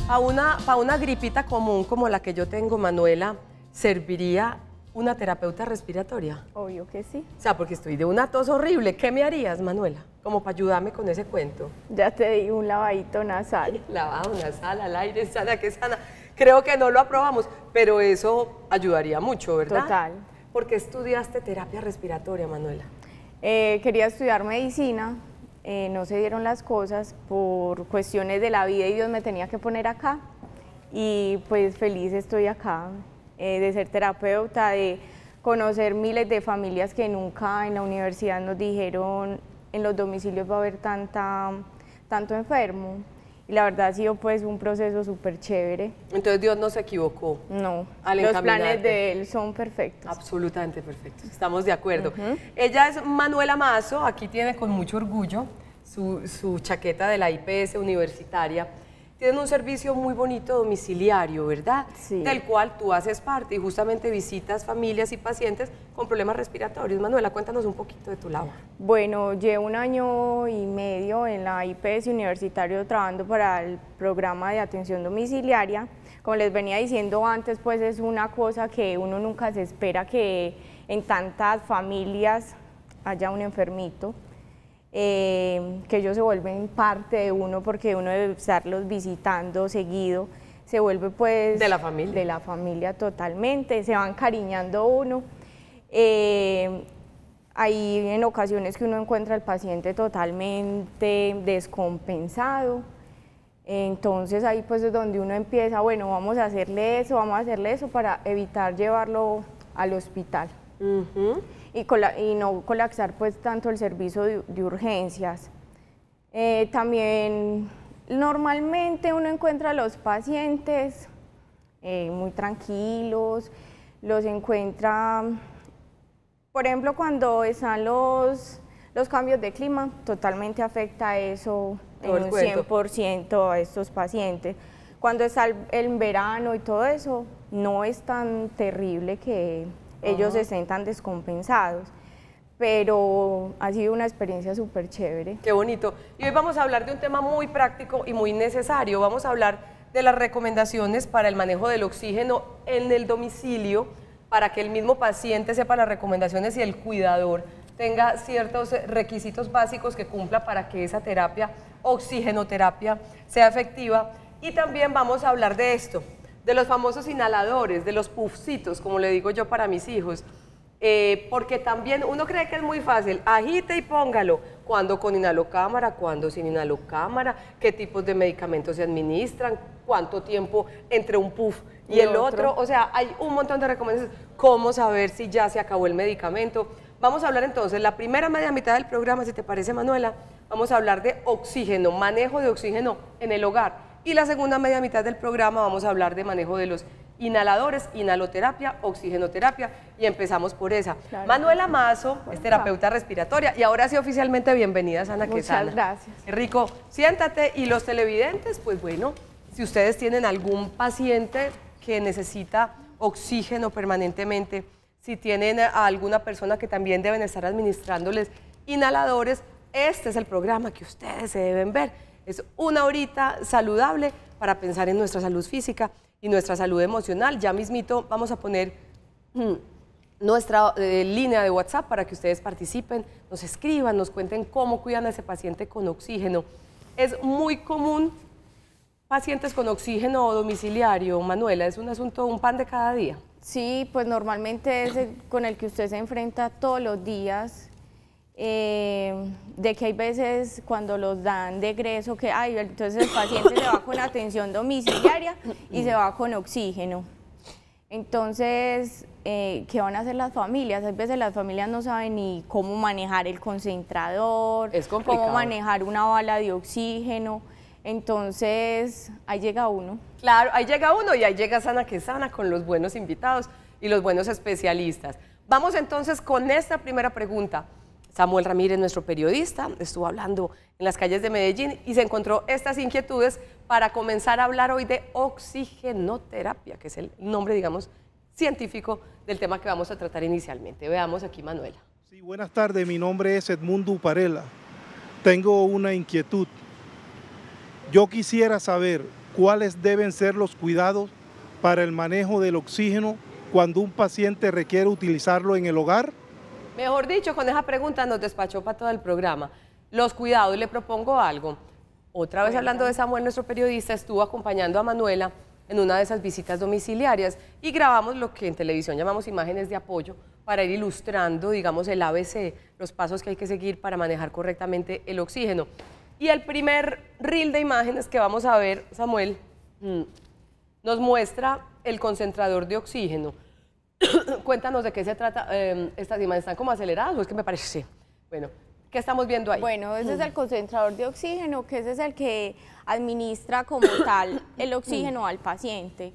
Para una gripita común como la que yo tengo, Manuela, ¿serviría una terapeuta respiratoria? Obvio que sí. O sea, porque estoy de una tos horrible. ¿Qué me harías, Manuela? Como para ayudarme con ese cuento. Ya te di un lavadito nasal. Lavado nasal, al aire, sana que sana. Creo que no lo aprobamos, pero eso ayudaría mucho, ¿verdad? Total. ¿Por qué estudiaste terapia respiratoria, Manuela? Quería estudiar medicina, no se dieron las cosas por cuestiones de la vida y Dios me tenía que poner acá. Y pues feliz estoy acá, de ser terapeuta, de conocer miles de familias que nunca en la universidad nos dijeron en los domicilios va a haber tanto enfermo. Y la verdad ha sido pues un proceso súper chévere. Entonces Dios no se equivocó. No, al los planes de Él son perfectos. Absolutamente perfectos, estamos de acuerdo. Ella es Manuela Mazo, aquí tiene con mucho orgullo su chaqueta de la IPS universitaria. Tienen un servicio muy bonito domiciliario, ¿verdad? Sí. Del cual tú haces parte y justamente visitas familias y pacientes con problemas respiratorios. Manuela, cuéntanos un poquito de tu labor. Bueno, llevo 1 año y medio en la IPS universitario trabajando para el programa de atención domiciliaria. Como les venía diciendo antes, pues es una cosa que uno nunca se espera que en tantas familias haya un enfermito. Que ellos se vuelven parte de uno porque uno debe estarlos visitando seguido, se vuelve pues... De la familia. De la familia totalmente, se van encariñando uno. Hay en ocasiones que uno encuentra al paciente totalmente descompensado, entonces ahí pues es donde uno empieza, bueno, vamos a hacerle eso para evitar llevarlo al hospital. Y no colapsar pues tanto el servicio de urgencias. También normalmente uno encuentra a los pacientes muy tranquilos, los encuentra, por ejemplo, cuando están los cambios de clima, totalmente afecta eso en un 100% a estos pacientes. Cuando está el verano y todo eso, no es tan terrible que ellos estén tan descompensados, pero ha sido una experiencia súper chévere. Qué bonito. Y hoy vamos a hablar de un tema muy práctico y muy necesario. Vamos a hablar de las recomendaciones para el manejo del oxígeno en el domicilio, para que el mismo paciente sepa las recomendaciones y el cuidador tenga ciertos requisitos básicos que cumpla para que esa terapia, oxigenoterapia, sea efectiva. Y también vamos a hablar de esto, de los famosos inhaladores, de los puffcitos, como le digo yo para mis hijos, porque también uno cree que es muy fácil, agite y póngalo, cuándo con inhalocámara, cuándo sin inhalocámara, qué tipos de medicamentos se administran, cuánto tiempo entre un puff y el otro, o sea, hay un montón de recomendaciones, cómo saber si ya se acabó el medicamento. Vamos a hablar entonces, la primera media mitad del programa, si te parece, Manuela, vamos a hablar de oxígeno, manejo de oxígeno en el hogar. Y la segunda media mitad del programa vamos a hablar de manejo de los inhaladores, inhaloterapia, oxigenoterapia, y empezamos por esa. Claro. Manuela Mazo es terapeuta respiratoria y ahora sí oficialmente bienvenida, Sana Quesana. Muchas gracias. Qué rico. Siéntate. Y los televidentes, pues bueno, si ustedes tienen algún paciente que necesita oxígeno permanentemente, si tienen a alguna persona que también deben estar administrándoles inhaladores, este es el programa que ustedes se deben ver. Es una horita saludable para pensar en nuestra salud física y nuestra salud emocional. Ya mismito vamos a poner nuestra línea de WhatsApp para que ustedes participen, nos escriban, nos cuenten cómo cuidan a ese paciente con oxígeno. Es muy común pacientes con oxígeno domiciliario, Manuela, es un asunto, un pan de cada día. Sí, pues normalmente es con el que usted se enfrenta todos los días. De que hay veces cuando los dan de egreso que entonces el paciente se va con atención domiciliaria y se va con oxígeno. Entonces, ¿qué van a hacer las familias? A veces las familias no saben ni cómo manejar el concentrador, cómo manejar una bala de oxígeno. Entonces, ahí llega uno. Claro, ahí llega uno y ahí llega Sana Quesana con los buenos invitados y los buenos especialistas. Vamos entonces con esta primera pregunta. Samuel Ramírez, nuestro periodista, estuvo hablando en las calles de Medellín y se encontró estas inquietudes para comenzar a hablar hoy de oxigenoterapia, que es el nombre, digamos, científico del tema que vamos a tratar inicialmente. Veamos aquí, Manuela. Sí, buenas tardes, mi nombre es Edmundo Uparela. Tengo una inquietud. Yo quisiera saber cuáles deben ser los cuidados para el manejo del oxígeno cuando un paciente requiere utilizarlo en el hogar? Mejor dicho, con esa pregunta nos despachó para todo el programa. Los cuidados, le propongo algo. Otra vez hablando de Samuel, nuestro periodista estuvo acompañando a Manuela en una de esas visitas domiciliarias y grabamos lo que en televisión llamamos imágenes de apoyo para ir ilustrando, digamos, el ABC, los pasos que hay que seguir para manejar correctamente el oxígeno. Y el primer reel de imágenes que vamos a ver, Samuel, nos muestra el concentrador de oxígeno. Cuéntanos de qué se trata. Estas imágenes están como aceleradas, o es que me parece, sí. Bueno, ¿qué estamos viendo ahí? Bueno, ese es el concentrador de oxígeno, que ese es el que administra como tal el oxígeno al paciente.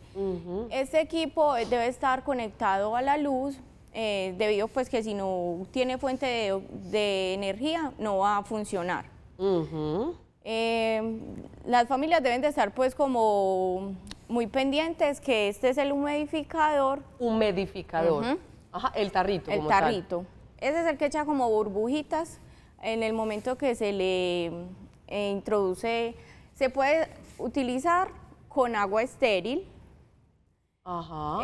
Este equipo debe estar conectado a la luz, debido pues que si no tiene fuente de energía no va a funcionar. Las familias deben de estar pues como muy pendientes que este es el humidificador. Humidificador. Ajá, el tarrito. El tarrito. Ese es el que echa como burbujitas en el momento que se le introduce. Se puede utilizar con agua estéril. Ajá.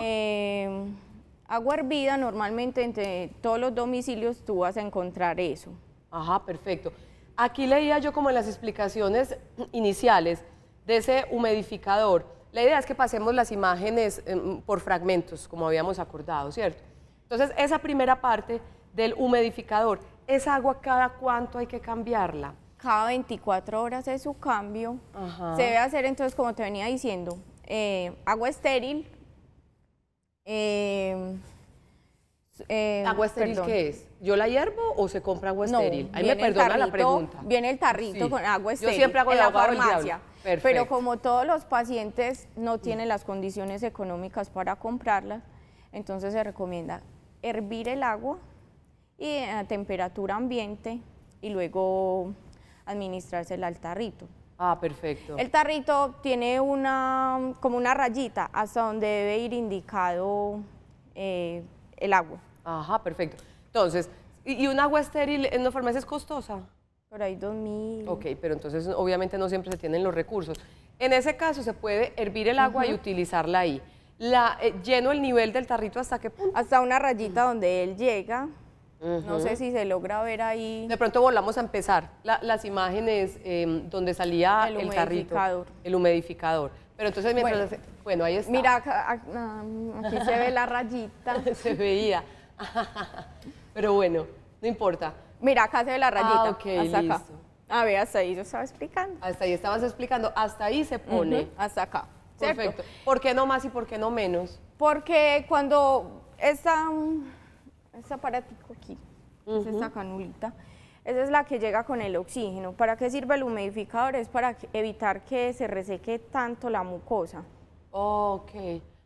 Agua hervida, normalmente entre todos los domicilios tú vas a encontrar eso. Ajá, perfecto. Aquí leía yo como en las explicaciones iniciales de ese humidificador. La idea es que pasemos las imágenes por fragmentos, como habíamos acordado, ¿cierto? Entonces, esa primera parte del humidificador, ¿esa agua cada cuánto hay que cambiarla? Cada 24 horas es su cambio. Ajá. Se debe hacer entonces, como te venía diciendo, agua estéril. ¿Agua estéril qué es? ¿Yo la hiervo o se compra agua estéril? No, ahí me perdona la pregunta. Viene el tarrito Sí. con agua estéril. Yo siempre hago en el la abogado del farmacia. diablo. Perfecto. Pero como todos los pacientes no tienen las condiciones económicas para comprarlas, entonces se recomienda hervir el agua y a temperatura ambiente y luego administrársela al tarrito. Ah, perfecto. El tarrito tiene como una rayita hasta donde debe ir indicado el agua. Ajá, perfecto. Entonces, ¿y un agua estéril en una farmacia es costosa? Por ahí 2.000. Ok, pero entonces obviamente no siempre se tienen los recursos. En ese caso se puede hervir el agua y utilizarla ahí. ¿Lleno el nivel del tarrito hasta qué punto? Hasta una rayita donde él llega. No sé si se logra ver ahí. De pronto volvamos a empezar las imágenes donde salía el tarrito. El humidificador. Pero entonces mientras... Bueno, ahí está. Mira, aquí se ve la rayita. Se veía. Pero bueno, no importa. Mira, acá se ve la rayita. Ah, ok, hasta listo. acá. A ver, hasta ahí yo estaba explicando. Hasta ahí estabas explicando. Hasta ahí se pone. Hasta acá. ¿cierto? Perfecto. ¿Por qué no más y por qué no menos? Porque cuando este aparatico aquí, es esta canulita, esa es la que llega con el oxígeno. ¿Para qué sirve el humidificador? Es para evitar que se reseque tanto la mucosa. Ok.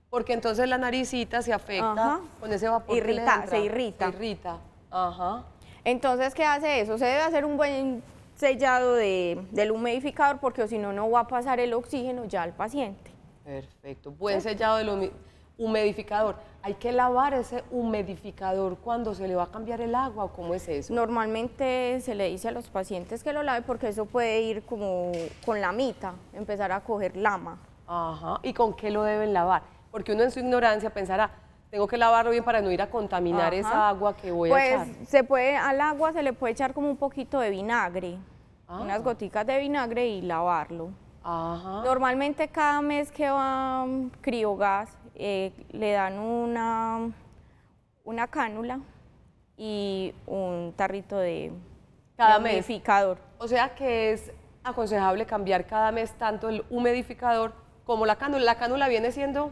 Porque entonces la naricita se afecta con ese vapor que le entra. Se irrita. Se irrita. Ajá. Entonces, ¿qué hace eso? Se debe hacer un buen sellado del humidificador porque si no, no va a pasar el oxígeno ya al paciente. Perfecto. Buen sellado del humidificador. ¿Hay que lavar ese humidificador cuando se le va a cambiar el agua o cómo es eso? Normalmente se le dice a los pacientes que lo lave porque eso puede ir como con lamita, empezar a coger lama. Ajá. ¿Y con qué lo deben lavar? Porque uno en su ignorancia pensará, tengo que lavarlo bien para no ir a contaminar esa agua que voy a echar. Pues al agua se le puede echar como un poquito de vinagre, unas goticas de vinagre y lavarlo. Ajá. Normalmente cada mes que va Criogas le dan una cánula y un tarrito de humidificador. O sea que es aconsejable cambiar cada mes tanto el humidificador como la cánula. La cánula viene siendo...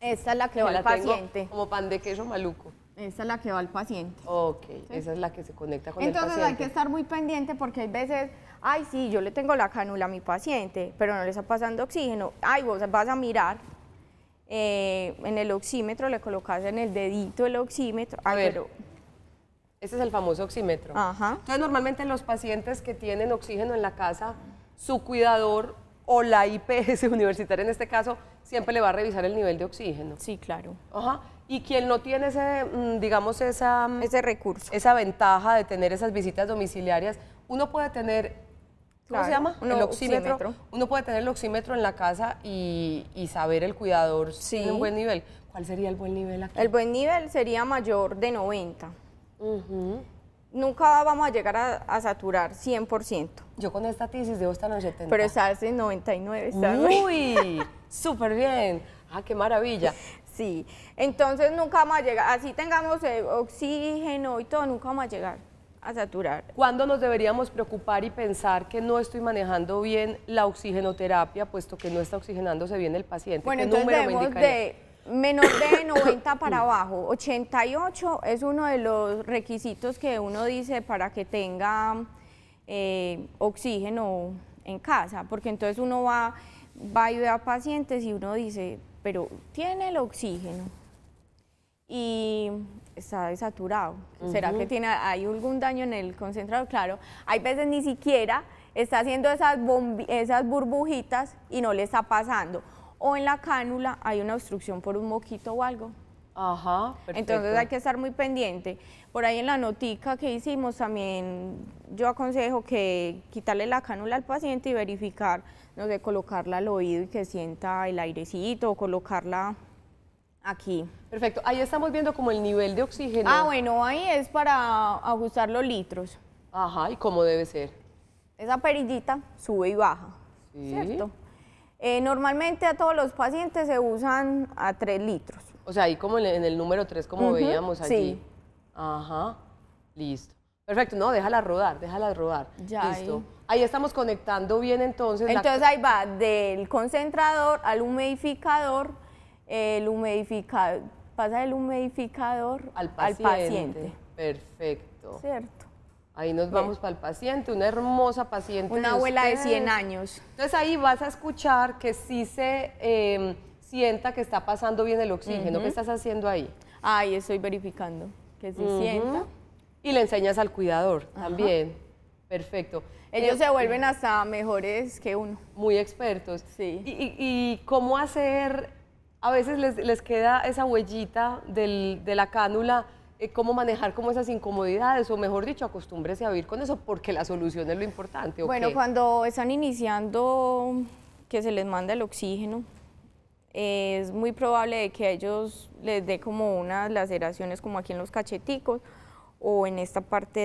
Esta es la que va al paciente. Como pan de queso maluco. Esta es la que va al paciente. Ok, esa es la que se conecta con el paciente. Entonces hay que estar muy pendiente porque hay veces, ay sí, yo le tengo la cánula a mi paciente, pero no le está pasando oxígeno. Ay, vos vas a mirar en el oxímetro, le colocas en el dedito el oxímetro. A ver, este es el famoso oxímetro. Ajá. Entonces normalmente los pacientes que tienen oxígeno en la casa, su cuidador o la IPS universitaria en este caso, siempre le va a revisar el nivel de oxígeno. Sí, claro. Ajá. Y quien no tiene ese, digamos, ese recurso, esa ventaja de tener esas visitas domiciliarias, uno puede tener ¿Cómo se llama? El oxímetro. Uno puede tener el oxímetro en la casa y saber el cuidador si tiene un buen nivel. ¿Cuál sería el buen nivel aquí? El buen nivel sería mayor de 90. Nunca vamos a llegar a saturar 100%. Yo con esta tesis debo estar en 70. Pero estás en 99. ¡Uy! ¡Súper bien! ¡Ah, qué maravilla! Sí, entonces nunca vamos a llegar, así tengamos oxígeno y todo, nunca vamos a llegar a saturar. ¿Cuándo nos deberíamos preocupar y pensar que no estoy manejando bien la oxigenoterapia, puesto que no está oxigenándose bien el paciente? Bueno, ¿Qué entonces número me debemos de menor de 90 para abajo. 88 es uno de los requisitos que uno dice para que tenga oxígeno en casa, porque entonces uno va a ayudar a pacientes y uno dice, pero tiene el oxígeno y está desaturado. ¿Será que hay algún daño en el concentrador? Claro, hay veces ni siquiera está haciendo esas burbujitas y no le está pasando. O en la cánula hay una obstrucción por un moquito o algo. Ajá, perfecto. Entonces hay que estar muy pendiente. Por ahí en la notica que hicimos también yo aconsejo que quitarle la cánula al paciente y verificar, no sé, colocarla al oído y que sienta el airecito o colocarla aquí. Perfecto, ahí estamos viendo como el nivel de oxígeno. Ah, bueno, ahí es para ajustar los litros. Ajá, ¿y cómo debe ser? Esa perillita sube y baja, ¿cierto? Normalmente a todos los pacientes se usan a 3 litros. O sea, ahí como en el número 3, como veíamos allí. Sí. Ajá, listo. Perfecto, no, déjala rodar, déjala rodar. Ya. Listo. Ahí estamos conectando bien entonces. Entonces ahí va del concentrador al humidificador, pasa del humidificador al paciente. Perfecto. Cierto. Ahí nos vamos para el paciente, una hermosa paciente. Una abuela de 100 años. Entonces ahí vas a escuchar que sí se sienta que está pasando bien el oxígeno. ¿Qué estás haciendo ahí? Ahí estoy verificando que se sienta. Y le enseñas al cuidador también. Perfecto. Ellos se vuelven hasta mejores que uno. Muy expertos. Sí. ¿Y cómo hacer? A veces les queda esa huellita de la cánula. ¿Cómo manejar como esas incomodidades? O mejor dicho, acostúmbrese a vivir con eso porque la solución es lo importante. Bueno, cuando están iniciando que se les manda el oxígeno, es muy probable de que a ellos les dé como unas laceraciones como aquí en los cacheticos o en esta parte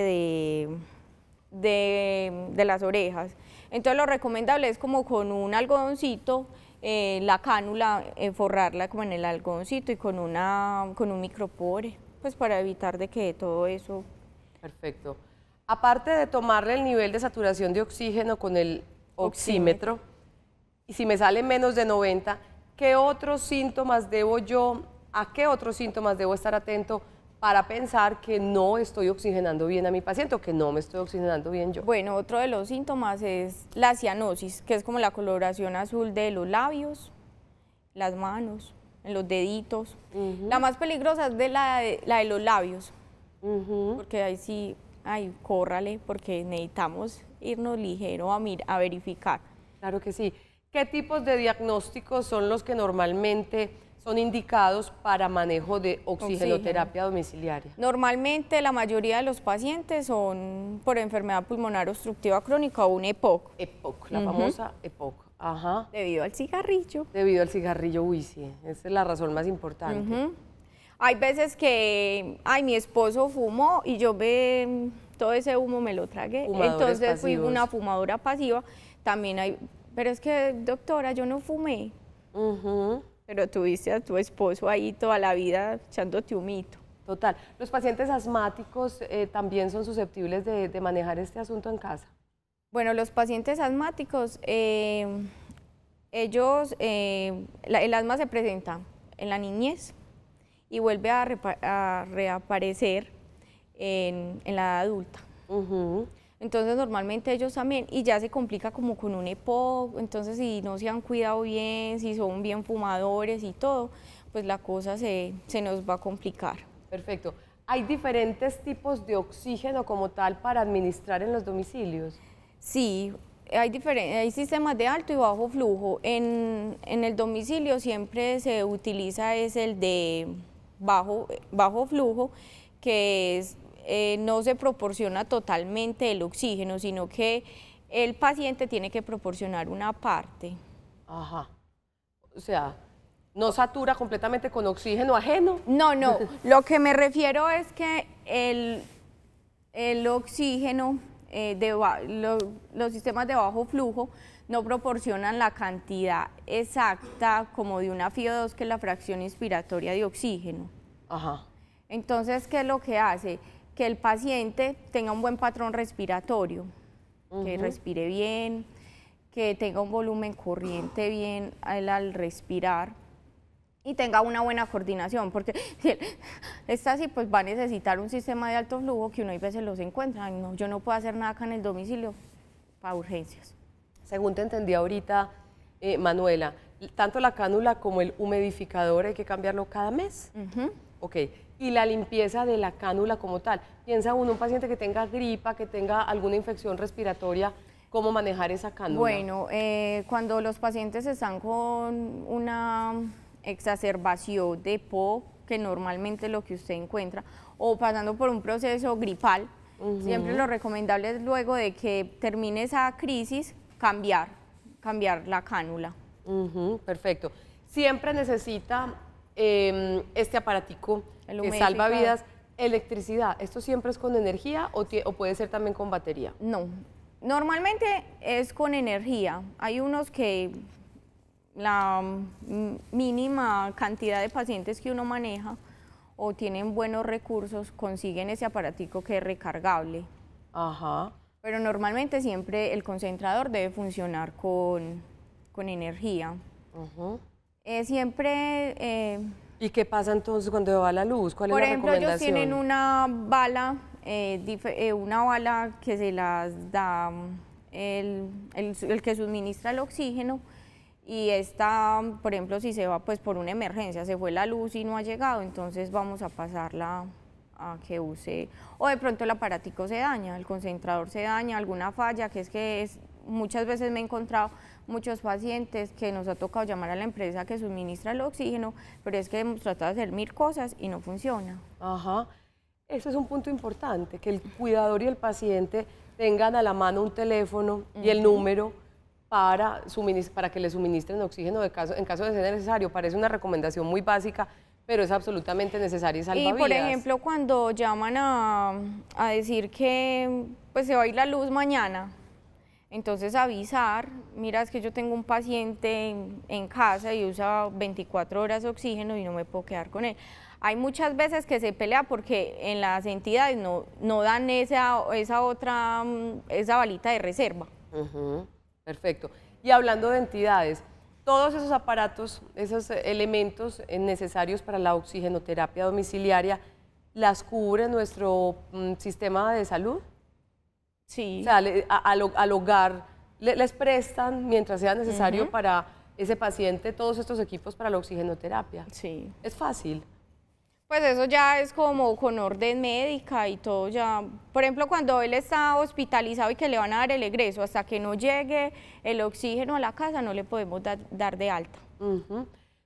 de las orejas. Entonces lo recomendable es como con un algodoncito, la cánula, forrarla como en el algodoncito y con un micropore, pues para evitar de que todo eso... Perfecto. Aparte de tomarle el nivel de saturación de oxígeno con el oxímetro, y si me sale menos de 90, ¿qué otros síntomas a qué otros síntomas debo estar atento para pensar que no estoy oxigenando bien a mi paciente o que no me estoy oxigenando bien yo? Bueno, otro de los síntomas es la cianosis, que es como la coloración azul de los labios, las manos, en los deditos. La más peligrosa es la de los labios, porque ahí sí, córrale, porque necesitamos irnos ligero a verificar. Claro que sí. ¿Qué tipos de diagnósticos son los que normalmente son indicados para manejo de oxigenoterapia domiciliaria? Normalmente la mayoría de los pacientes son por enfermedad pulmonar obstructiva crónica o un EPOC. EPOC, la famosa EPOC. Ajá. Debido al cigarrillo. Debido al cigarrillo, uy, sí, esa es la razón más importante. Hay veces que, mi esposo fumó y yo todo ese humo me lo tragué. Fumadores entonces fui pasivos. una fumadora pasiva. También hay, pero es que, doctora, yo no fumé. Pero tuviste a tu esposo ahí toda la vida echándote humito. Total. ¿Los pacientes asmáticos también son susceptibles de manejar este asunto en casa? Bueno, los pacientes asmáticos, ellos, el asma se presenta en la niñez y vuelve a reaparecer en la edad adulta. Entonces normalmente ellos también, y ya se complica como con un EPOC, entonces si no se han cuidado bien, si son bien fumadores y todo, pues la cosa se nos va a complicar. Perfecto. ¿Hay diferentes tipos de oxígeno como tal para administrar en los domicilios? Sí, hay sistemas de alto y bajo flujo. En el domicilio siempre se utiliza el de bajo flujo, que es, no se proporciona totalmente el oxígeno, sino que el paciente tiene que proporcionar una parte. Ajá. O sea, ¿no satura completamente con oxígeno ajeno? No, no, lo que me refiero es que el oxígeno, los sistemas de bajo flujo no proporcionan la cantidad exacta como de una FiO2, que es la fracción inspiratoria de oxígeno. Ajá. Entonces, ¿qué es lo que hace? Que el paciente tenga un buen patrón respiratorio, que respire bien, que tenga un volumen corriente bien al respirar y tenga una buena coordinación, porque si él está así, pues va a necesitar un sistema de alto flujo que uno a veces los encuentra. Ay, no, yo no puedo hacer nada acá en el domicilio para urgencias. Según te entendí ahorita, Manuela, tanto la cánula como el humidificador hay que cambiarlo cada mes. Ok. Y la limpieza de la cánula como tal. Piensa uno, un paciente que tenga gripa, que tenga alguna infección respiratoria, ¿cómo manejar esa cánula? Bueno, cuando los pacientes están con una exacerbación de POC, que normalmente es lo que usted encuentra, o pasando por un proceso gripal, siempre lo recomendable es, luego de que termine esa crisis, cambiar la cánula. Perfecto. Siempre necesita este aparatico que salva vidas, electricidad. ¿Esto siempre es con energía o puede ser también con batería? No, normalmente es con energía. Hay unos que la mínima cantidad de pacientes que uno maneja o tienen buenos recursos consiguen ese aparatico que es recargable. Ajá. Pero normalmente siempre el concentrador debe funcionar con energía. ¿Y qué pasa entonces cuando va la luz? ¿Cuál es la recomendación? Por ejemplo, ellos tienen una bala que se las da el que suministra el oxígeno, y esta, por ejemplo, si se va pues por una emergencia, se fue la luz y no ha llegado, entonces vamos a pasarla a que use, o de pronto el aparatico se daña, el concentrador se daña, alguna falla, muchas veces me he encontrado muchos pacientes que nos ha tocado llamar a la empresa que suministra el oxígeno, pero es que hemos tratado de hacer 1000 cosas y no funciona. Ajá. Eso es un punto importante, que el cuidador y el paciente tengan a la mano un teléfono y el número para que le suministren oxígeno en caso de ser necesario. Parece una recomendación muy básica, pero es absolutamente necesaria y salva vidas. Y por ejemplo, cuando llaman a decir que pues se va a ir la luz mañana, entonces avisar, mira, es que yo tengo un paciente en casa y usa 24 horas de oxígeno y no me puedo quedar con él. Hay muchas veces que se pelea porque en las entidades no dan esa balita de reserva. Perfecto. Y hablando de entidades, todos esos aparatos, esos elementos necesarios para la oxigenoterapia domiciliaria, ¿las cubre nuestro sistema de salud? Sí. O sea, al hogar les prestan, mientras sea necesario para ese paciente, todos estos equipos para la oxigenoterapia. Sí. Es fácil. Pues eso ya es como con orden médica y todo ya. Por ejemplo, cuando él está hospitalizado y que le van a dar el egreso, hasta que no llegue el oxígeno a la casa, no le podemos dar de alta.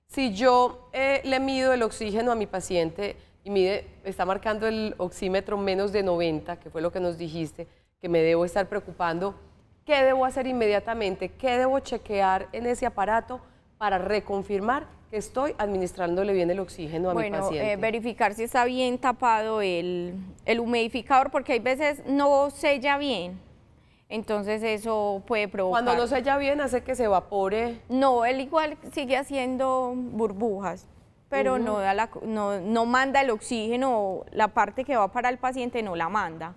Si yo le mido el oxígeno a mi paciente y está marcando el oxímetro menos de 90, que fue lo que nos dijiste, que me debo estar preocupando, ¿qué debo hacer inmediatamente? ¿Qué debo chequear en ese aparato para reconfirmar que estoy administrándole bien el oxígeno a mi paciente? Verificar si está bien tapado el humidificador, porque hay veces no sella bien, entonces eso puede provocar. Cuando no sella bien hace que se evapore. No, él igual sigue haciendo burbujas, pero no manda el oxígeno, la parte que va para el paciente no la manda.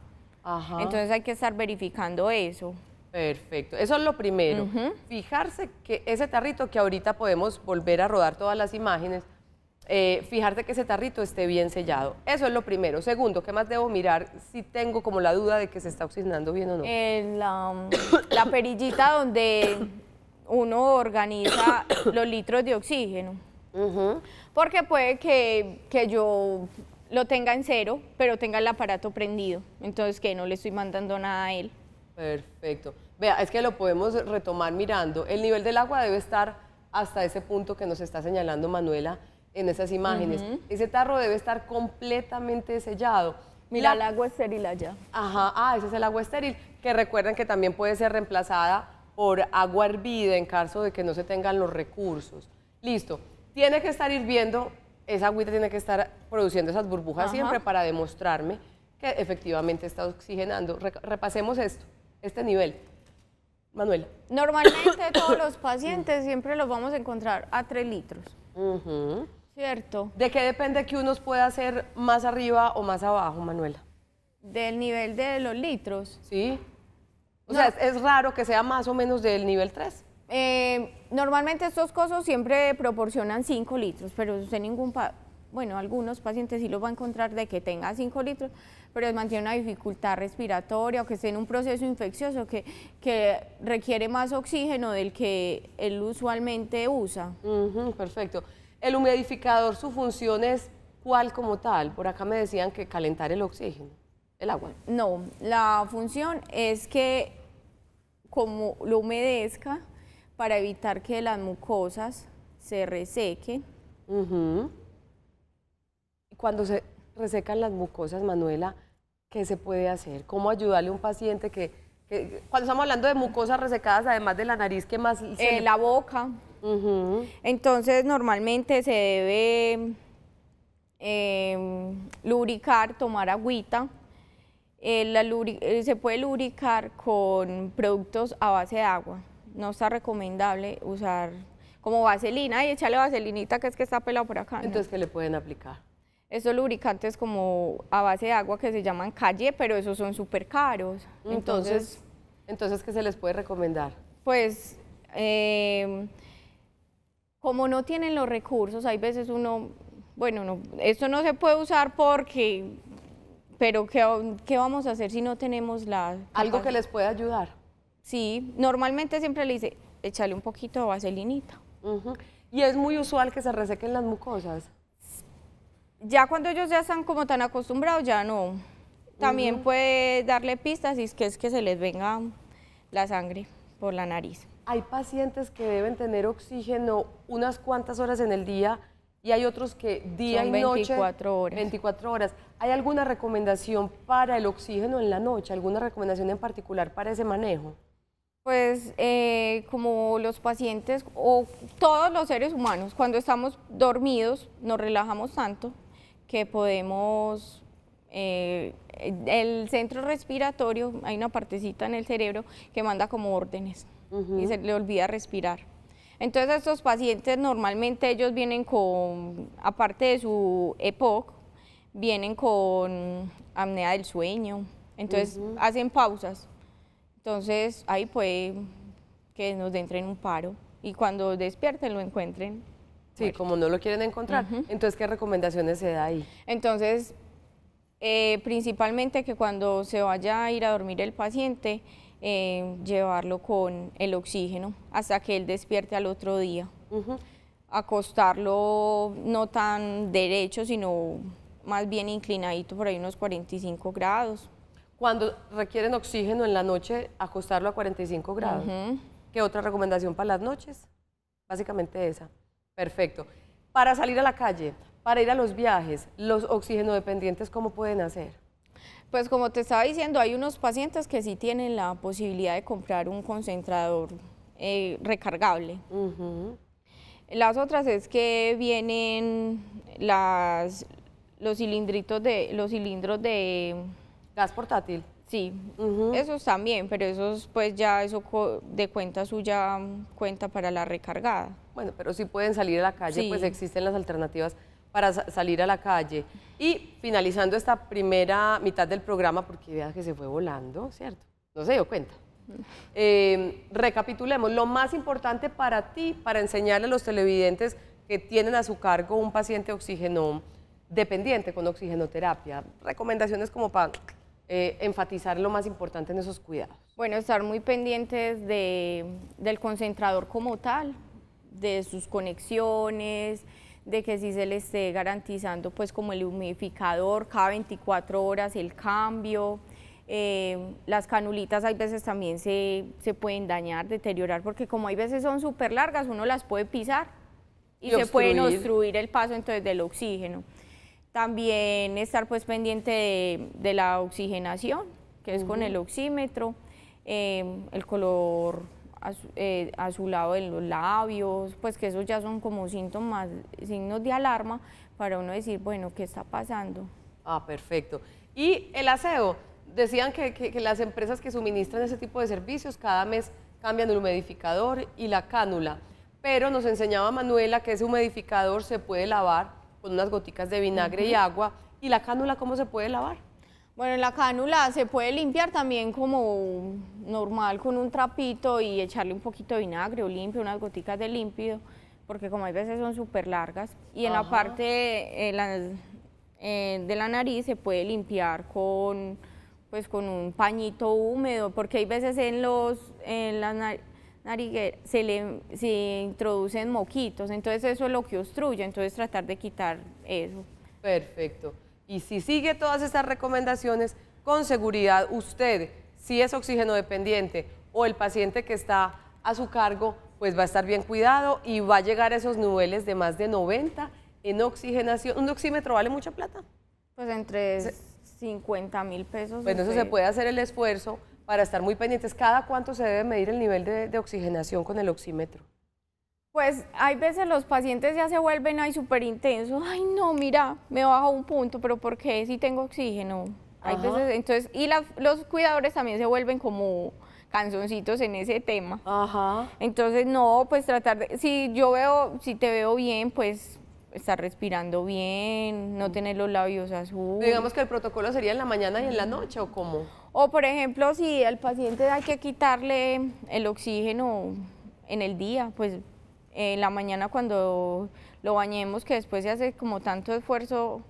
Entonces hay que estar verificando eso. Perfecto, eso es lo primero. Fijarse que ese tarrito, que ahorita podemos volver a rodar todas las imágenes, fijarte que ese tarrito esté bien sellado. Eso es lo primero. Segundo, ¿qué más debo mirar si tengo como la duda de que se está oxigenando bien o no? La perillita donde uno organiza los litros de oxígeno. Porque puede que yo lo tenga en cero, pero tenga el aparato prendido. Entonces, que no le estoy mandando nada a él. Perfecto. Vea, es que lo podemos retomar mirando. El nivel del agua debe estar hasta ese punto que nos está señalando Manuela en esas imágenes. Ese tarro debe estar completamente sellado. Mira el agua estéril allá. Ajá, ese es el agua estéril, que recuerden que también puede ser reemplazada por agua hervida en caso de que no se tengan los recursos. Listo, tiene que estar hirviendo, esa agüita tiene que estar produciendo esas burbujas siempre para demostrarme que efectivamente está oxigenando. Repasemos esto, este nivel. Manuela. Normalmente todos los pacientes siempre los vamos a encontrar a 3 litros. ¿Cierto? ¿De qué depende que unos pueda hacer más arriba o más abajo, Manuela? Del nivel de los litros. Sí. O sea, es raro que sea más o menos del nivel 3. Normalmente estos cosos siempre proporcionan 5 litros, pero usted bueno, algunos pacientes sí los va a encontrar de que tenga 5 litros, pero mantiene una dificultad respiratoria o que esté en un proceso infeccioso que requiere más oxígeno del que él usualmente usa. Perfecto. El humidificador, su función es ¿cuál como tal? Por acá me decían que calentar el oxígeno, el agua. No, la función es que como lo humedezca para evitar que las mucosas se resequen. Cuando se resecan las mucosas, Manuela, ¿qué se puede hacer? ¿Cómo ayudarle a un paciente que cuando estamos hablando de mucosas resecadas, además de la nariz, ¿qué más? La boca. Entonces, normalmente se debe lubricar, tomar agüita. Se puede lubricar con productos a base de agua. No está recomendable usar como vaselina y echarle vaselinita que es que está pelado por acá. Entonces, ¿qué le pueden aplicar? Estos lubricantes como a base de agua que se llaman Calle, pero esos son súper caros. Entonces, ¿qué se les puede recomendar? Pues, como no tienen los recursos, hay veces uno, bueno, no, esto no se puede usar porque, pero ¿qué vamos a hacer si no tenemos la capacidad? ¿Algo que les pueda ayudar? Sí, normalmente siempre le dice, échale un poquito de vaselinita. ¿Y es muy usual que se resequen las mucosas? Ya cuando ellos ya están como tan acostumbrados, ya no. También puede darle pistas y es que se les venga la sangre por la nariz. Hay pacientes que deben tener oxígeno unas cuantas horas en el día y hay otros que día Son y noche. 24 horas. 24 horas. ¿Hay alguna recomendación para el oxígeno en la noche? ¿Alguna recomendación en particular para ese manejo? Pues como los pacientes o todos los seres humanos, cuando estamos dormidos nos relajamos tanto que podemos, el centro respiratorio, hay una partecita en el cerebro que manda como órdenes y se le olvida respirar. Entonces estos pacientes normalmente ellos vienen con, aparte de su EPOC, vienen con apnea del sueño, entonces hacen pausas. Entonces ahí puede que nos entren un paro y cuando despierten lo encuentren. Sí, muerto. como no lo quieren encontrar. Entonces, ¿qué recomendaciones se da ahí? Entonces, principalmente que cuando se vaya a ir a dormir el paciente, llevarlo con el oxígeno hasta que él despierte al otro día. Acostarlo no tan derecho, sino más bien inclinadito por ahí unos 45 grados. Cuando requieren oxígeno en la noche, acostarlo a 45 grados. ¿Qué otra recomendación para las noches? Básicamente esa. Perfecto. Para salir a la calle, para ir a los viajes, los oxigenodependientes, ¿cómo pueden hacer? Pues como te estaba diciendo, hay unos pacientes que sí tienen la posibilidad de comprar un concentrador recargable. Las otras es que vienen los cilindros de Gas portátil. Sí, esos también, pero esos pues ya eso de cuenta suya cuenta para la recargada. Bueno, pero si pueden salir a la calle, Sí. pues existen las alternativas para salir a la calle. Y finalizando esta primera mitad del programa, porque vea que se fue volando, ¿cierto? No se dio cuenta. Recapitulemos, lo más importante para ti, para enseñarle a los televidentes que tienen a su cargo un paciente oxígeno dependiente con oxigenoterapia, recomendaciones como para enfatizar lo más importante en esos cuidados. Bueno, estar muy pendientes del concentrador como tal, de sus conexiones, de que si se le esté garantizando pues como el humidificador, cada 24 horas el cambio. Las canulitas hay veces también se pueden dañar, deteriorar, porque como hay veces son súper largas, uno las puede pisar y se pueden obstruir el paso entonces del oxígeno. También estar pues pendiente de la oxigenación, que es con el oxímetro. el color azulado de los labios, pues que esos ya son como síntomas, signos de alarma para uno decir, bueno, ¿qué está pasando? Ah, perfecto. Y el aseo, decían que las empresas que suministran ese tipo de servicios cada mes cambian el humidificador y la cánula, pero nos enseñaba Manuela que ese humidificador se puede lavar con unas goticas de vinagre y agua, y la cánula, ¿cómo se puede lavar? Bueno, la cánula se puede limpiar también como normal con un trapito y echarle un poquito de vinagre o limpio, unas goticas de límpido, porque como hay veces son súper largas. Y en la parte de la nariz se puede limpiar con un pañito húmedo, porque hay veces en las narigueras se introducen moquitos, entonces eso es lo que obstruye, entonces tratar de quitar eso. Perfecto. Y si sigue todas estas recomendaciones, con seguridad usted, si es oxígeno dependiente o el paciente que está a su cargo, pues va a estar bien cuidado y va a llegar a esos niveles de más de 90 en oxigenación. ¿Un oxímetro vale mucha plata? Pues entre 50.000 pesos. Bueno, eso se puede hacer el esfuerzo para estar muy pendientes. ¿Cada cuánto se debe medir el nivel de oxigenación con el oxímetro? Pues hay veces los pacientes ya se vuelven ahí súper intensos. Ay, no, mira, me baja un punto, pero ¿por qué si tengo oxígeno? Hay veces, entonces, y los cuidadores también se vuelven como canzoncitos en ese tema. Entonces, no, pues tratar de, si te veo bien, pues estar respirando bien, no tener los labios azules. Digamos que el protocolo sería en la mañana y en la noche, ¿o cómo? O, por ejemplo, si al paciente hay que quitarle el oxígeno en el día, pues en la mañana cuando lo bañemos, que después se hace como tanto esfuerzo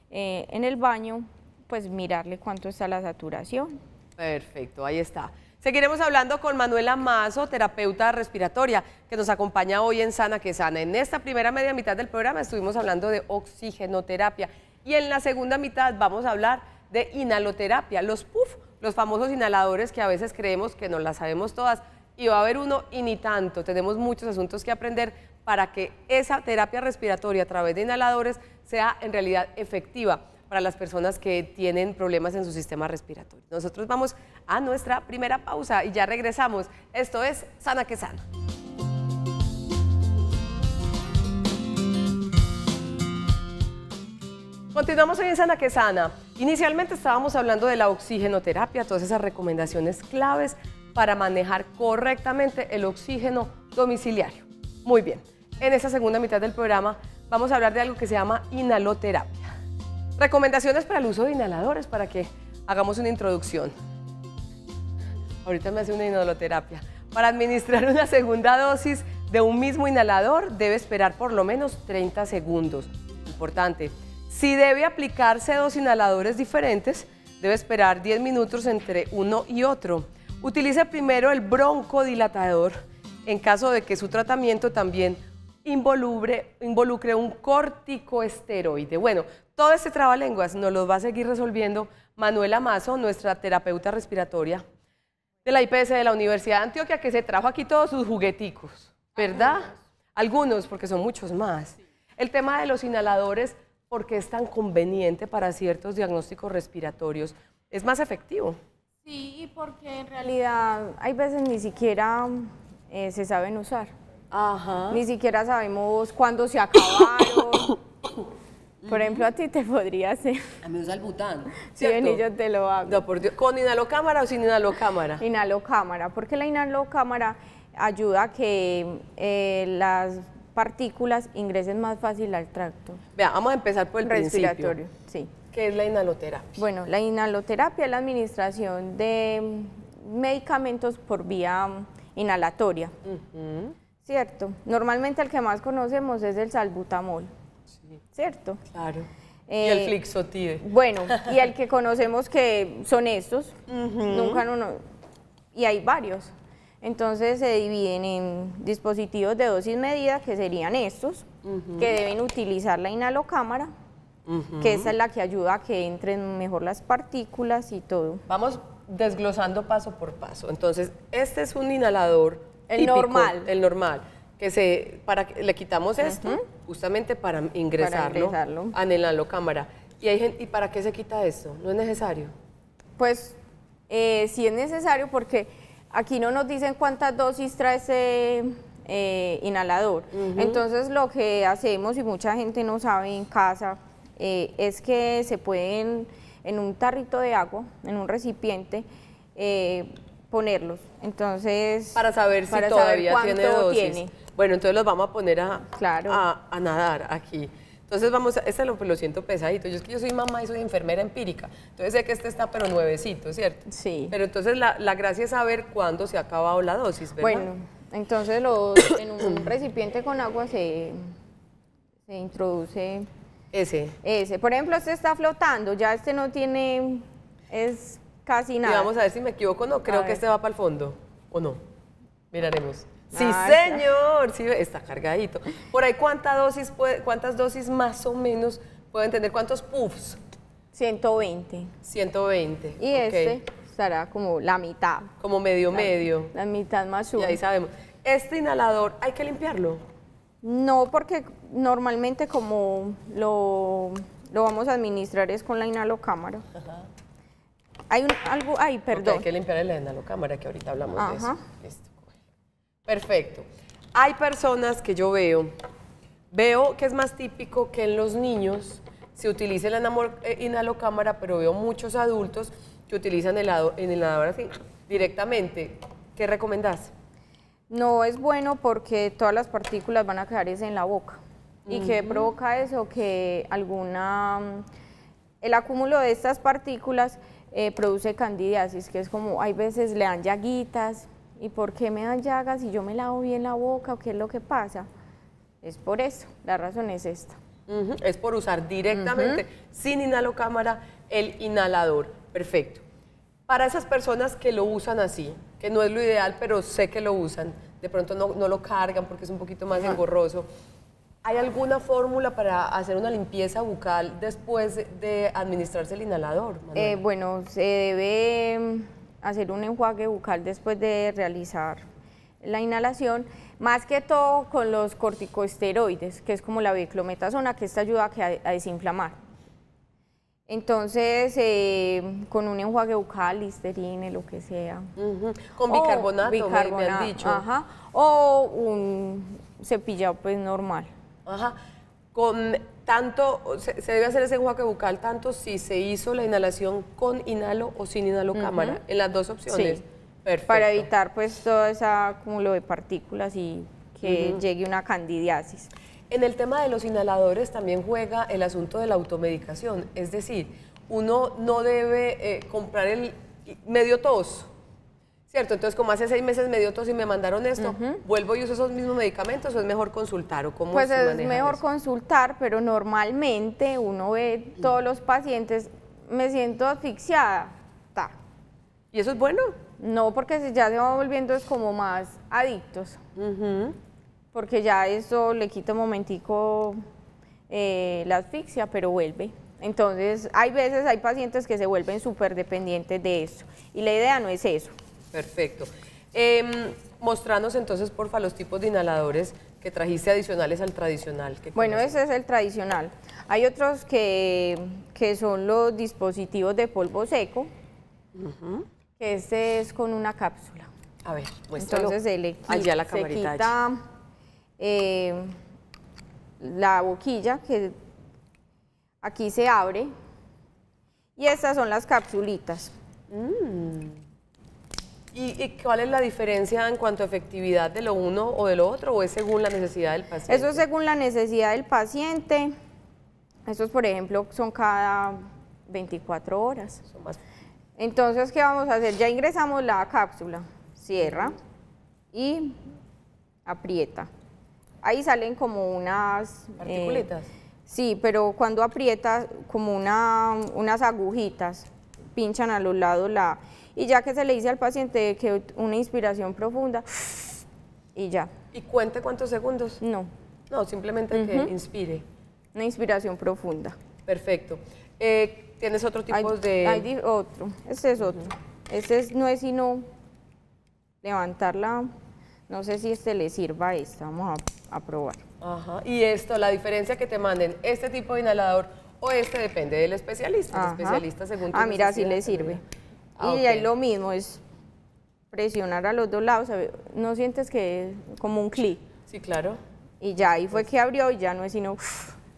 en el baño, pues mirarle cuánto está la saturación. Perfecto, ahí está. Seguiremos hablando con Manuela Mazo, terapeuta respiratoria, que nos acompaña hoy en Sana que Sana. En esta primera media mitad del programa estuvimos hablando de oxigenoterapia y en la segunda mitad vamos a hablar de inhaloterapia, los PUF, los famosos inhaladores que a veces creemos que no las sabemos todas, y va a haber uno y ni tanto. Tenemos muchos asuntos que aprender para que esa terapia respiratoria a través de inhaladores sea en realidad efectiva para las personas que tienen problemas en su sistema respiratorio. Nosotros vamos a nuestra primera pausa y ya regresamos. Esto es Sana que Sana. Continuamos hoy en Sana que Sana. Inicialmente estábamos hablando de la oxigenoterapia, todas esas recomendaciones claves para manejar correctamente el oxígeno domiciliario. Muy bien, en esta segunda mitad del programa vamos a hablar de algo que se llama inhaloterapia. Recomendaciones para el uso de inhaladores, para que hagamos una introducción. Ahorita me hace una inhaloterapia. Para administrar una segunda dosis de un mismo inhalador debe esperar por lo menos 30 segundos. Importante, si debe aplicarse dos inhaladores diferentes, debe esperar 10 minutos entre uno y otro. Utilice primero el broncodilatador en caso de que su tratamiento también involucre un corticoesteroide. Bueno, todo este trabalenguas nos lo va a seguir resolviendo Manuela Mazo, nuestra terapeuta respiratoria de la IPS de la Universidad de Antioquia, que se trajo aquí todos sus jugueticos, ¿verdad? Algunos, porque son muchos más. El tema de los inhaladores, ¿por qué es tan conveniente para ciertos diagnósticos respiratorios? ¿Es más efectivo? Sí, porque en realidad hay veces ni siquiera se saben usar. Ni siquiera sabemos cuándo se acabaron. Por ejemplo, a ti te podría hacer. A mí usa el bután. Sí, ven y yo te lo hago. No, por Dios. ¿Con inhalocámara o sin inhalocámara? Inhalocámara, porque la inhalocámara ayuda a que las partículas ingresen más fácil al tracto. Vea, vamos a empezar por el respiratorio. Sí. ¿Qué es la inhaloterapia? Bueno, la inhaloterapia es la administración de medicamentos por vía inhalatoria. ¿Cierto? Normalmente el que más conocemos es el salbutamol. Sí. ¿Cierto? Claro. Y el Flixotide. Bueno, y el que conocemos que son estos, y hay varios. Entonces se dividen en dispositivos de dosis medida, que serían estos, que deben utilizar la inhalocámara, que esa es la que ayuda a que entren mejor las partículas y todo. Vamos desglosando paso por paso. Entonces, este es un inhalador típico, el normal, que le quitamos esto justamente para ingresarlo a la inhalocámara. Y hay gente, ¿y para qué se quita esto? ¿No es necesario? Pues sí es necesario porque aquí no nos dicen cuántas dosis trae ese inhalador. Entonces lo que hacemos, y mucha gente no sabe en casa, es que se pueden, en un tarrito de agua, en un recipiente, ponerlos. Entonces, para saber si todavía tiene dosis. Tiene. Bueno, entonces los vamos a poner a nadar aquí. Entonces vamos, este lo siento pesadito. Yo es que yo soy mamá y soy enfermera empírica. Entonces sé que este está pero nuevecito, ¿cierto? Sí. Pero entonces la gracia es saber cuándo se ha acabado la dosis, ¿verdad? Bueno, entonces en un recipiente con agua se introduce ese. Por ejemplo, este está flotando, ya este no tiene, es casi nada. Y vamos a ver si me equivoco o no, creo que este va para el fondo, ¿o no? Miraremos. Sí, Ah, señor, sí, está cargadito. Por ahí, ¿cuántas dosis más o menos pueden tener? ¿Cuántos puffs? 120. 120. Y este estará como la mitad. Como medio. La mitad más uno. Y ahí sabemos. Este inhalador, ¿hay que limpiarlo? No, porque normalmente como lo vamos a administrar es con la inhalocámara. Hay perdón. Hay que limpiar la inhalocámara, que ahorita hablamos de eso. Listo. Perfecto. Hay personas que yo veo que es más típico que en los niños se utilice la inhalocámara, pero veo muchos adultos que utilizan el inhalador así directamente. ¿Qué recomendás? No es bueno porque todas las partículas van a quedar en la boca. ¿Y qué provoca eso? Que el acúmulo de estas partículas produce candidiasis, que es como, hay veces le dan llaguitas. ¿Y por qué me dan llagas si yo me lavo bien la boca o qué es lo que pasa? Es por eso, la razón es esta. Es por usar directamente, sin inhalocámara, el inhalador. Perfecto. Para esas personas que lo usan así, que no es lo ideal, pero sé que lo usan, de pronto no lo cargan porque es un poquito más engorroso, ¿hay alguna fórmula para hacer una limpieza bucal después de administrarse el inhalador, Manuela? Bueno, se debe hacer un enjuague bucal después de realizar la inhalación, más que todo con los corticosteroides, que es como la beclometasona, que esta ayuda a desinflamar. Entonces, con un enjuague bucal, Listerine, lo que sea. Con bicarbonato, me han dicho. O un cepillado pues normal. Se debe hacer ese enjuague bucal tanto si se hizo la inhalación con inhalo o sin inhalocámara, en las dos opciones. Sí. Perfecto. Para evitar pues todo ese acúmulo de partículas y que llegue una candidiasis. En el tema de los inhaladores también juega el asunto de la automedicación, es decir, uno no debe comprar el medio tos, ¿cierto? Entonces, como hace 6 meses me dio tos y me mandaron esto, ¿vuelvo y uso esos mismos medicamentos o es mejor consultar? ¿O cómo pues se es mejor consultar, pero normalmente uno ve todos los pacientes, me siento asfixiada. ¿Y eso es bueno? No, porque ya se va volviendo es como más adictos. Porque ya eso le quita un momentico la asfixia, pero vuelve. Entonces, hay pacientes que se vuelven súper dependientes de eso. Y la idea no es eso. Perfecto. Mostranos entonces, porfa, los tipos de inhaladores que trajiste adicionales al tradicional. Bueno, ese es el tradicional. Hay otros que son los dispositivos de polvo seco, que este es con una cápsula. A ver, muéstralo. Entonces allá la se camarita quita la boquilla, que aquí se abre, y estas son las capsulitas. ¿Y cuál es la diferencia en cuanto a efectividad de lo uno o de lo otro, o es según la necesidad del paciente? Eso es según la necesidad del paciente. Estos, por ejemplo, son cada 24 horas. Son más... Entonces, ¿qué vamos a hacer? Ya ingresamos la cápsula, cierra y aprieta. Ahí salen como unas... ¿Particulitas? Sí, pero cuando aprieta, como unas agujitas, pinchan a los lados y ya que se le dice al paciente que una inspiración profunda, y ya. ¿Y cuente cuántos segundos? No. No, simplemente que inspire. Una inspiración profunda. Perfecto. ¿Tienes otro tipo de...? Hay otro, este es otro. No es sino levantarla, no sé si le sirva a esta, vamos a probar. Y esto, la diferencia que te manden, este tipo de inhalador o depende del especialista. El especialista según tu mira, sí necesidad, le sirve. Y ahí lo mismo, es presionar a los dos lados, ¿no sientes que es como un clic? Sí, claro. Y ya ahí fue que abrió y ya no es sino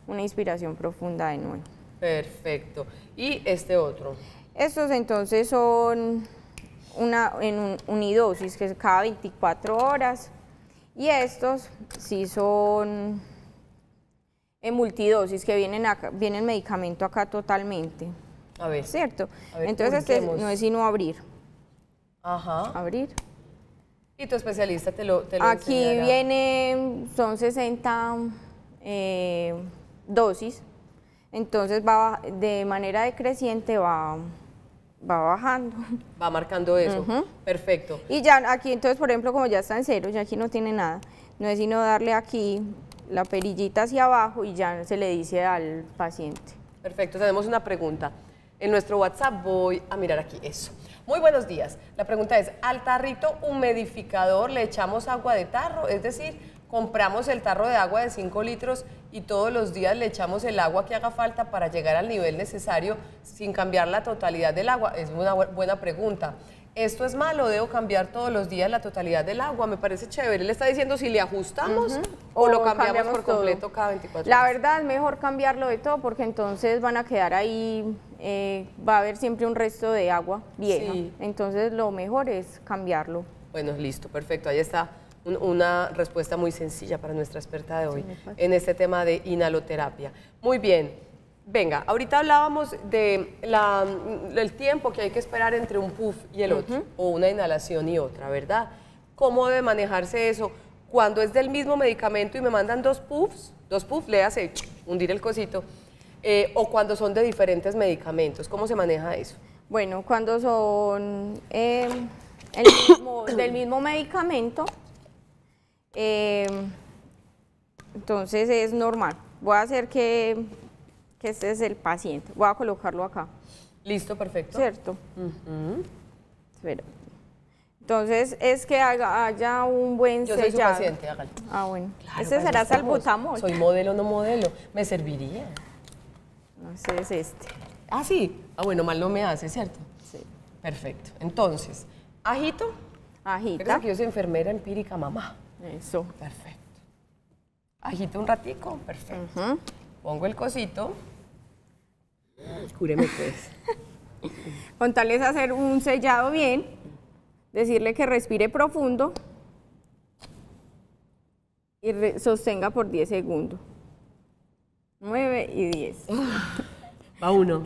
una inspiración profunda de nuevo. Perfecto. ¿Y este otro? Estos entonces son en unidosis, que es cada 24 horas. Y estos sí son en multidosis, que viene el medicamento acá totalmente. A ver. ¿Cierto? A ver, entonces este publiquemos. no es sino abrir. Ajá. Abrir. Y tu especialista te lo Aquí enseñará. viene, son 60 dosis, entonces va de manera decreciente va bajando. Va marcando eso. Ujú. Perfecto. Y ya aquí entonces, por ejemplo, como ya está en cero, ya aquí no tiene nada, no es sino darle aquí la perillita hacia abajo y ya se le dice al paciente. Perfecto. Tenemos una pregunta. En nuestro WhatsApp voy a mirar aquí eso. Muy buenos días. La pregunta es, ¿al tarrito humidificador le echamos agua de tarro? Es decir, compramos el tarro de agua de 5 litros y todos los días le echamos el agua que haga falta para llegar al nivel necesario sin cambiar la totalidad del agua. Es una buena pregunta. ¿Esto es malo? ¿Debo cambiar todos los días la totalidad del agua? Me parece chévere. Él está diciendo si le ajustamos o lo cambiamos por todo. completo cada 24 La horas. verdad es mejor cambiarlo de todo porque entonces van a quedar ahí, va a haber siempre un resto de agua vieja. Sí. Entonces lo mejor es cambiarlo. Bueno, listo, perfecto. Ahí está una respuesta muy sencilla para nuestra experta de hoy en este tema de inhaloterapia. Muy bien. Venga, ahorita hablábamos del tiempo que hay que esperar entre un puff y el otro, o una inhalación y otra, ¿verdad? ¿Cómo debe manejarse eso? Cuando es del mismo medicamento y me mandan dos puffs, le hace hundir el cosito, o cuando son de diferentes medicamentos, ¿cómo se maneja eso? Bueno, cuando son del mismo medicamento, entonces es normal. Voy a hacer que este es el paciente. Voy a colocarlo acá. Listo, perfecto. ¿Cierto? Espera. Entonces es que haya un buen Yo soy su sellado. paciente, hágalo. Ah, bueno. Claro, Este para será eso estamos. salbutamol. Soy modelo, no modelo. ¿Me serviría? No, ese es este. Ah, sí. Ah, bueno, mal no me hace, ¿cierto? Sí. Perfecto. Entonces, ajito. Agita. Creo que yo soy enfermera empírica, mamá. Eso. Perfecto. Agito un ratico. Perfecto. Ujú. Pongo el cosito. Cúreme, pues. Con tal es hacer un sellado bien, decirle que respire profundo y sostenga por 10 segundos. 9 y 10. Va uno.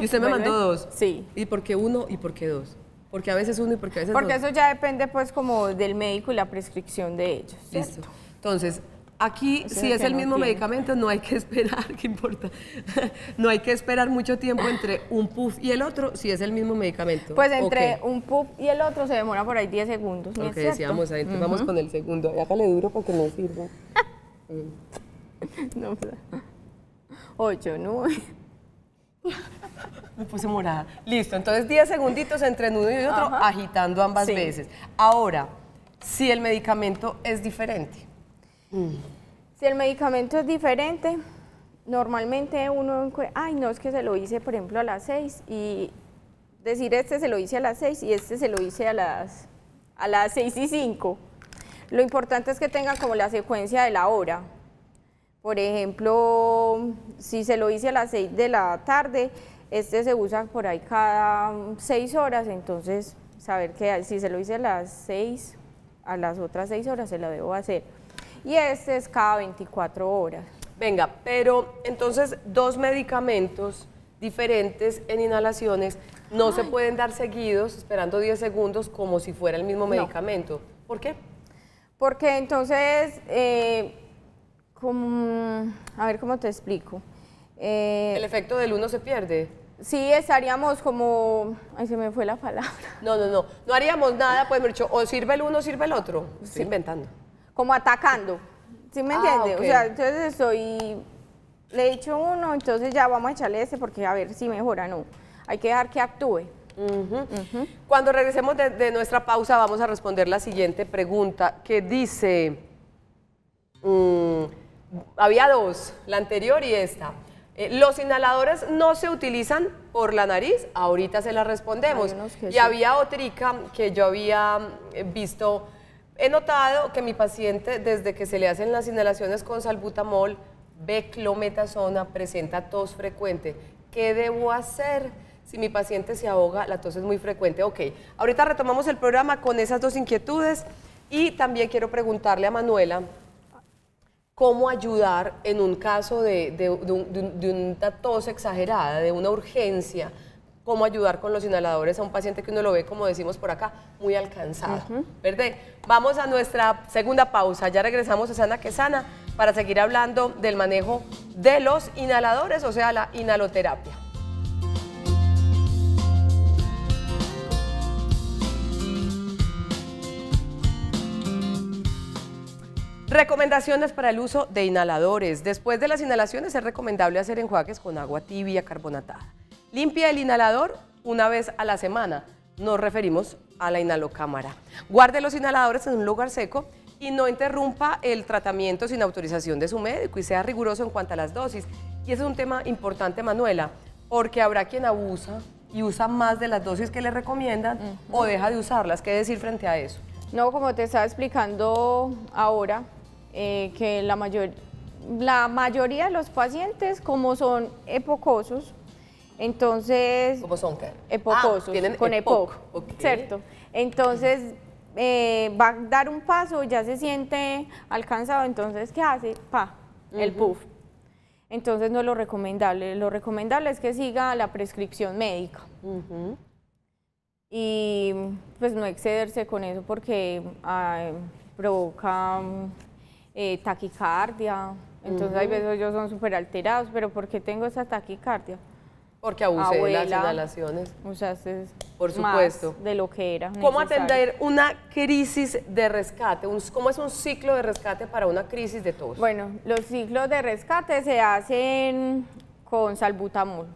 Y usted me Bueno, mandó dos. sí. ¿Y por qué uno y por qué dos? Porque a veces uno y porque a veces Porque dos. eso ya depende pues como del médico y la prescripción de ellos. Listo. ¿cierto? Entonces, aquí, Ese si es el es que el no mismo tiene. medicamento, no hay que esperar, ¿qué importa? No hay que esperar mucho tiempo entre un puff y el otro, si es el mismo medicamento. Pues entre Ok. un puff y el otro se demora por ahí 10 segundos. ¿no Lo es que cierto? decíamos ahí, entonces vamos con el segundo. Y hágale duro para que no sirva. No, 8, 9. Me puse morada. Listo, entonces 10 segunditos entre uno y otro, Ajá. agitando ambas Sí. veces. Ahora, si el medicamento es diferente. Si el medicamento es diferente, normalmente uno, ay no, es que se lo hice por ejemplo a las 6 y decir este se lo hice a las 6 y este se lo hice a las 6:05. Lo importante es que tengan como la secuencia de la hora. Por ejemplo, si se lo hice a las 6 de la tarde, este se usa por ahí cada 6 horas, entonces saber que si se lo hice a las 6, a las otras 6 horas se lo debo hacer. Y este es cada 24 horas. Venga, pero entonces dos medicamentos diferentes en inhalaciones no se pueden dar seguidos esperando 10 segundos como si fuera el mismo medicamento. ¿Por qué? Porque entonces, a ver cómo te explico. El efecto del uno se pierde. Sí, estaríamos como, ay, se me fue la palabra, No haríamos nada, pues, Mercho, o sirve el uno o sirve el otro. Estoy inventando. como atacando, ¿sí me entiende? ok. O sea, entonces le he dicho uno, entonces ya vamos a echarle ese porque a ver si mejora, no. Hay que dejar que actúe. Cuando regresemos de nuestra pausa vamos a responder la siguiente pregunta que dice, había dos, la anterior y esta. Los inhaladores no se utilizan por la nariz, ahorita se la respondemos. Y sí. había otrica que yo había visto, he notado que mi paciente desde que se le hacen las inhalaciones con salbutamol, beclometasona, presenta tos frecuente. ¿Qué debo hacer si mi paciente se ahoga? La tos es muy frecuente. Ok, ahorita retomamos el programa con esas dos inquietudes y también quiero preguntarle a Manuela cómo ayudar en un caso de una tos exagerada, de una urgencia, cómo ayudar con los inhaladores a un paciente que uno lo ve, como decimos por acá, muy alcanzado, ¿verdad? Vamos a nuestra segunda pausa, ya regresamos a Sana que Sana para seguir hablando del manejo de los inhaladores, o sea, la inhaloterapia. Recomendaciones para el uso de inhaladores. Después de las inhalaciones es recomendable hacer enjuagues con agua tibia carbonatada. Limpia el inhalador una vez a la semana. Nos referimos a la inhalocámara. Guarde los inhaladores en un lugar seco y no interrumpa el tratamiento sin autorización de su médico y sea riguroso en cuanto a las dosis. Y ese es un tema importante, Manuela, porque habrá quien abusa y usa más de las dosis que le recomiendan o deja de usarlas. ¿Qué decir frente a eso? No, como te estaba explicando ahora, que la mayoría de los pacientes, como son epocosos, entonces... ¿Cómo son qué? Epocosos, tienen con EPOC, okay. ¿cierto? Entonces va a dar un paso, ya se siente alcanzado, entonces ¿qué hace? El puff. Entonces no es lo recomendable es que siga la prescripción médica. Y pues no excederse con eso porque provoca taquicardia, entonces hay veces ellos son súper alterados, pero ¿por qué tengo esa taquicardia? Porque abusé de las inhalaciones. Usaste por supuesto. Más de lo que era ¿Cómo necesario. atender una crisis de rescate? ¿Cómo es un ciclo de rescate para una crisis de tos? Bueno, los ciclos de rescate se hacen con salbutamol.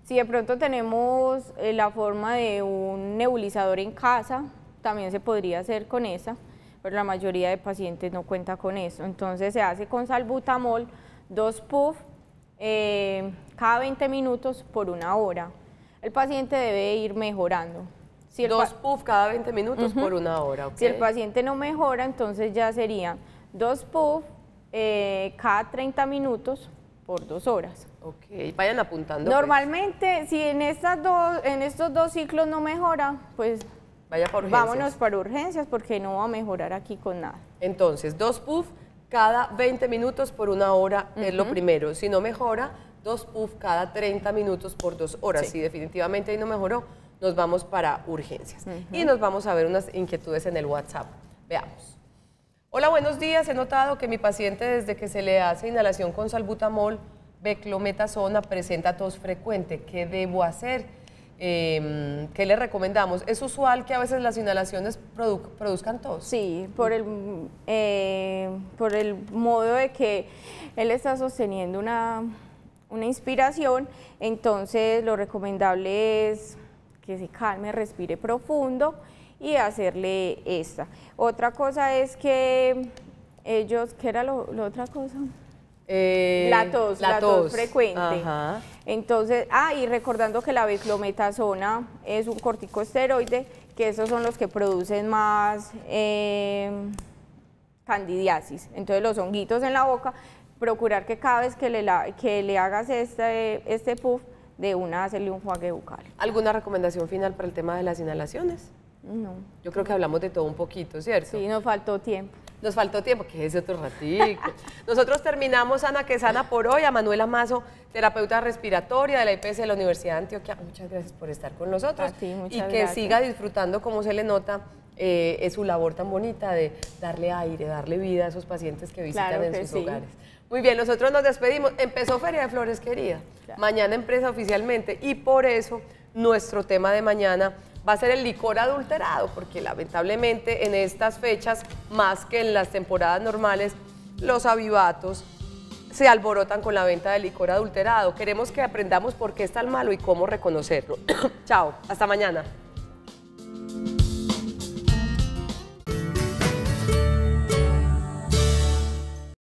Si de pronto tenemos la forma de un nebulizador en casa, también se podría hacer con esa, pero la mayoría de pacientes no cuenta con eso. Entonces se hace con salbutamol, 2 puffs cada 20 minutos por 1 hora. El paciente debe ir mejorando. Si 2 puffs cada 20 minutos por 1 hora. Okay. Si el paciente no mejora, entonces ya serían 2 puffs cada 30 minutos por 2 horas. Ok, vayan apuntando. Normalmente, pues, si en estos dos ciclos no mejora, pues vaya por urgencias. Vámonos para urgencias porque no va a mejorar aquí con nada. Entonces, 2 puffs cada 20 minutos por 1 hora es lo primero. Si no mejora, 2 puffs cada 30 minutos por 2 horas. Sí. Si definitivamente ahí no mejoró, nos vamos para urgencias. Y nos vamos a ver unas inquietudes en el WhatsApp. Veamos. Hola, buenos días. He notado que mi paciente desde que se le hace inhalación con salbutamol, beclometasona, presenta tos frecuente. ¿Qué debo hacer? ¿Qué le recomendamos? ¿Es usual que a veces las inhalaciones produzcan tos? Sí, por el modo de que él está sosteniendo una inspiración, entonces lo recomendable es que se calme, respire profundo y hacerle esta. Otra cosa es que ellos, ¿qué era la otra cosa? La tos frecuente. Ajá. Entonces, y recordando que la beclometasona es un corticosteroide, que esos son los que producen más candidiasis. Entonces, los honguitos en la boca, procurar que cada vez que le hagas este puff, de una hacerle un enjuague bucal. ¿Alguna recomendación final para el tema de las inhalaciones? No. Yo creo que hablamos de todo un poquito, ¿cierto? Sí, nos faltó tiempo. Nos faltó tiempo, que es otro ratico. Nosotros terminamos Sana que Sana por hoy. A Manuela Mazo, terapeuta respiratoria de la IPS de la Universidad de Antioquia. Muchas gracias por estar con nosotros. A ti, muchas y que gracias. siga disfrutando, como se le nota, es su labor tan bonita de darle aire, darle vida a esos pacientes que visitan Claro en que sus sí. hogares. Muy bien, nosotros nos despedimos. Empezó Feria de Flores, querida. Claro. Mañana empieza oficialmente y por eso nuestro tema de mañana va a ser el licor adulterado, porque lamentablemente en estas fechas, más que en las temporadas normales, los avivatos se alborotan con la venta de licor adulterado. Queremos que aprendamos por qué es tan malo y cómo reconocerlo. Chao, hasta mañana.